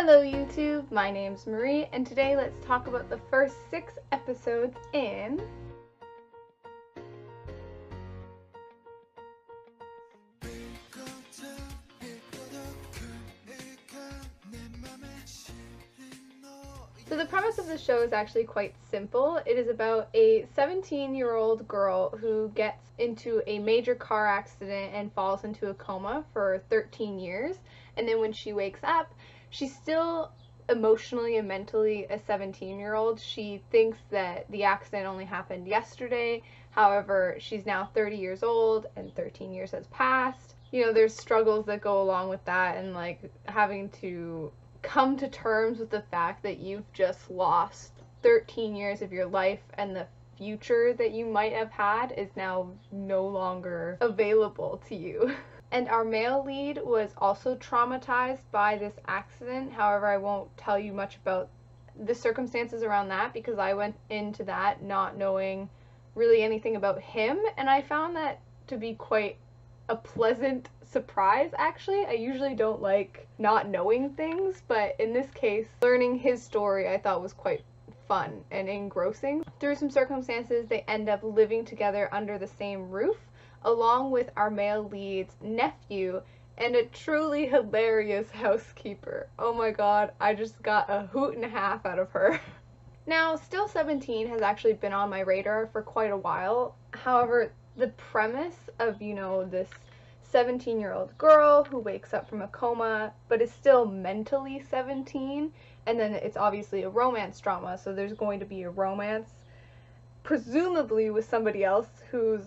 Hello YouTube, my name's Marie, and today let's talk about the first 6 episodes in So the premise of the show is actually quite simple. It is about a 17-year-old girl who gets into a major car accident and falls into a coma for 13 years. And then when she wakes up, she's still emotionally and mentally a 17-year-old. She thinks that the accident only happened yesterday. However, she's now 30 years old and 13 years has passed. You know, there's struggles that go along with that, and like having to come to terms with the fact that you've just lost 13 years of your life and the future that you might have had is now no longer available to you. And our male lead was also traumatized by this accident. However, I won't tell you much about the circumstances around that because I went into that not knowing really anything about him, and I found that to be quite a pleasant surprise, actually. I usually don't like not knowing things, but in this case, learning his story I thought was quite fun and engrossing. Through some circumstances, they end up living together under the same roof, along with our male lead's nephew and a truly hilarious housekeeper. Oh my god, I just got a hoot and a half out of her. Now, Still 17 has actually been on my radar for quite a while. However, the premise of, you know, this 17-year-old girl who wakes up from a coma but is still mentally 17, and then it's obviously a romance drama, so there's going to be a romance, presumably with somebody else who's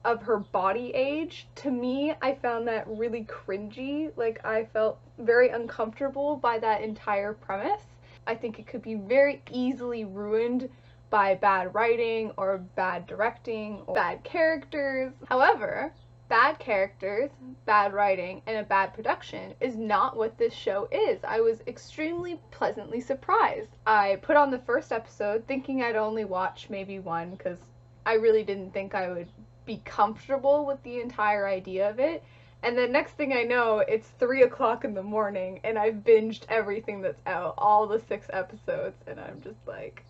of her body age. To me, I found that really cringy. Like, I felt very uncomfortable by that entire premise. I think it could be very easily ruined by bad writing or bad directing or bad characters. However, bad characters, bad writing, and a bad production is not what this show is. I was extremely pleasantly surprised. I put on the first episode thinking I'd only watch maybe one because I really didn't think I would be comfortable with the entire idea of it. And the next thing I know, it's 3 o'clock in the morning and I've binged everything that's out, all the 6 episodes, and I'm just like,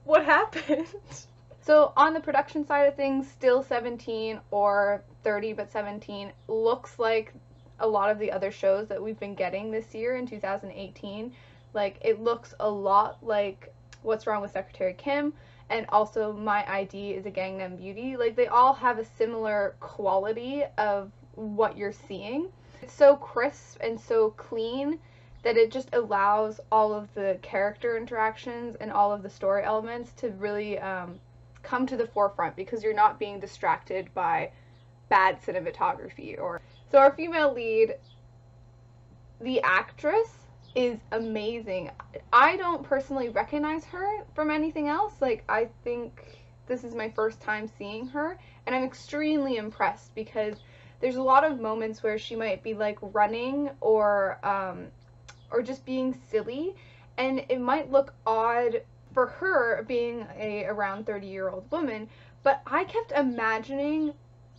what happened? So on the production side of things, Still 17 or 30 but 17 looks like a lot of the other shows that we've been getting this year in 2018. Like, it looks a lot like What's Wrong with Secretary Kim, and also My ID is a Gangnam Beauty. Like, they all have a similar quality of what you're seeing. It's so crisp and so clean that it just allows all of the character interactions and all of the story elements to really come to the forefront because you're not being distracted by bad cinematography. So our female lead, the actress, is amazing. I don't personally recognize her from anything else. Like, I think this is my first time seeing her, and I'm extremely impressed because there's a lot of moments where she might be like running or just being silly, and it might look odd for her being a around 30-year-old woman, but I kept imagining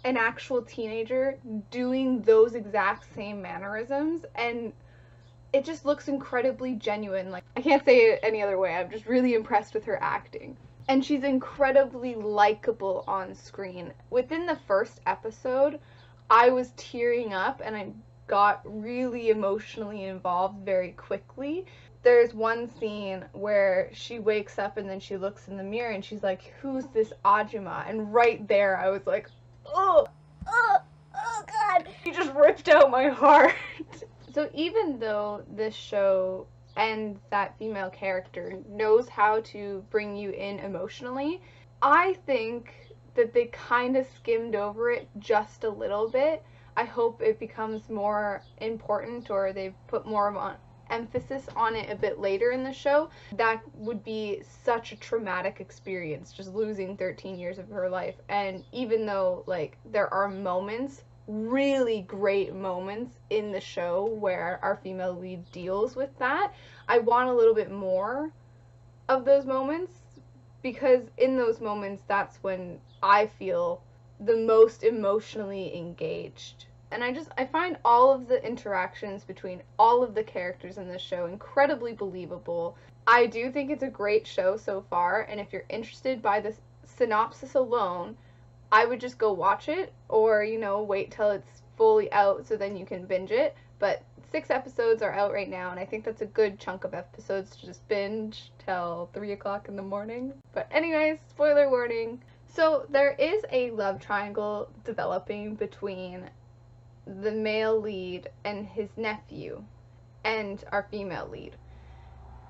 an actual teenager doing those exact same mannerisms, and it just looks incredibly genuine. Like, I can't say it any other way. I'm just really impressed with her acting. And she's incredibly likable on screen. Within the first episode, I was tearing up and I got really emotionally involved very quickly. There's one scene where she wakes up and then she looks in the mirror and she's like, who's this Ajima? And right there I was like, oh god, he just ripped out my heart. So even though this show and that female character knows how to bring you in emotionally, I think that they kind of skimmed over it just a little bit. I hope it becomes more important, or they put more of an emphasis on it a bit later in the show. That would be such a traumatic experience, just losing 13 years of her life. And even though, like, there are moments, really great moments in the show where our female lead deals with that, I want a little bit more of those moments, because in those moments, that's when I feel the most emotionally engaged. And I find all of the interactions between all of the characters in this show incredibly believable. I do think it's a great show so far, and if you're interested by the synopsis alone, I would just go watch it, or, you know, wait till it's fully out so then you can binge it. But 6 episodes are out right now, and I think that's a good chunk of episodes to just binge till 3 o'clock in the morning. But anyways, spoiler warning. So there is a love triangle developing between the male lead and his nephew and our female lead.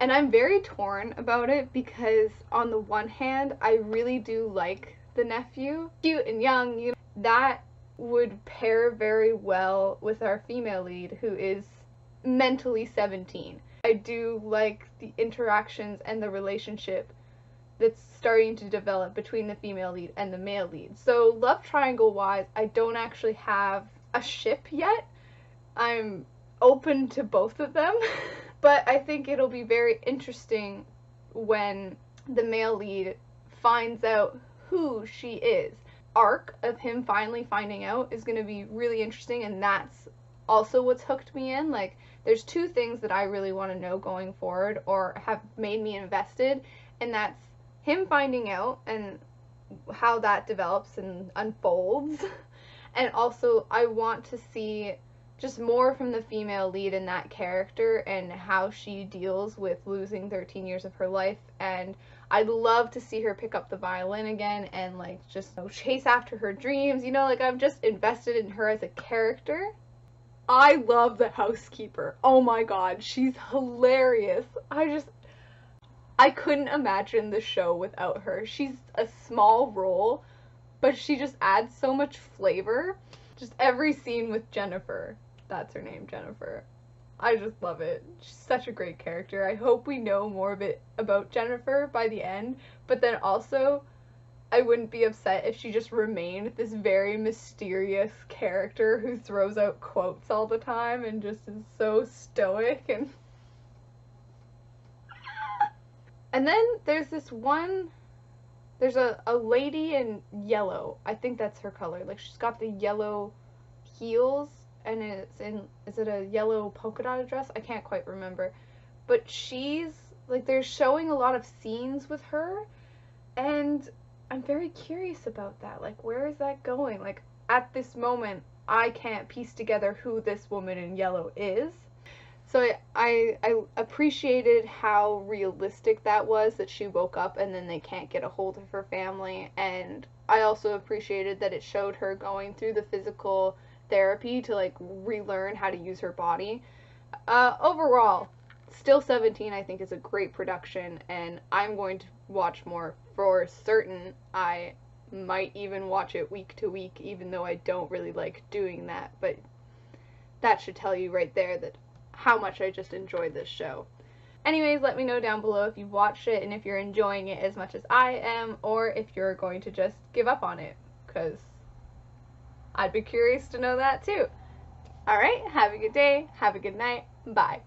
And I'm very torn about it because on the one hand, I really do like the nephew. Cute and young, you know, that would pair very well with our female lead who is mentally 17. I do like the interactions and the relationship that's starting to develop between the female lead and the male lead. So love triangle wise, I don't actually have a ship yet. I'm open to both of them, but I think it'll be very interesting when the male lead finds out who she is. Arc of him finally finding out is going to be really interesting, and that's also what's hooked me in. Like, there's 2 things that I really want to know going forward or have made me invested, and that's him finding out and how that develops and unfolds. And also, I want to see just more from the female lead in that character and how she deals with losing 13 years of her life. And I'd love to see her pick up the violin again and, like, just, you know, chase after her dreams. You know, like, I'm just invested in her as a character. I love the housekeeper. Oh my god, she's hilarious. I couldn't imagine the show without her. She's a small role, but she just adds so much flavor. Just every scene with Jennifer. That's her name, Jennifer. I just love it. She's such a great character. I hope we know more of it about Jennifer by the end, but then also I wouldn't be upset if she just remained this very mysterious character who throws out quotes all the time and just is so stoic. And then there's there's a lady in yellow. I think that's her color. Like, she's got the yellow heels, and is it a yellow polka dot dress? I can't quite remember. But she's, like, they're showing a lot of scenes with her, and I'm very curious about that. Like, where is that going? Like, at this moment, I can't piece together who this woman in yellow is. So I appreciated how realistic that was, that she woke up and then they can't get a hold of her family. And I also appreciated that it showed her going through the physical therapy to, like, relearn how to use her body. Overall, Still 17 I think is a great production, and I'm going to watch more for certain. I might even watch it week to week, even though I don't really like doing that, but that should tell you right there that how much I just enjoyed this show. Anyways, let me know down below if you've watched it and if you're enjoying it as much as I am, or if you're going to just give up on it, because I'd be curious to know that too. Alright, have a good day, have a good night, bye.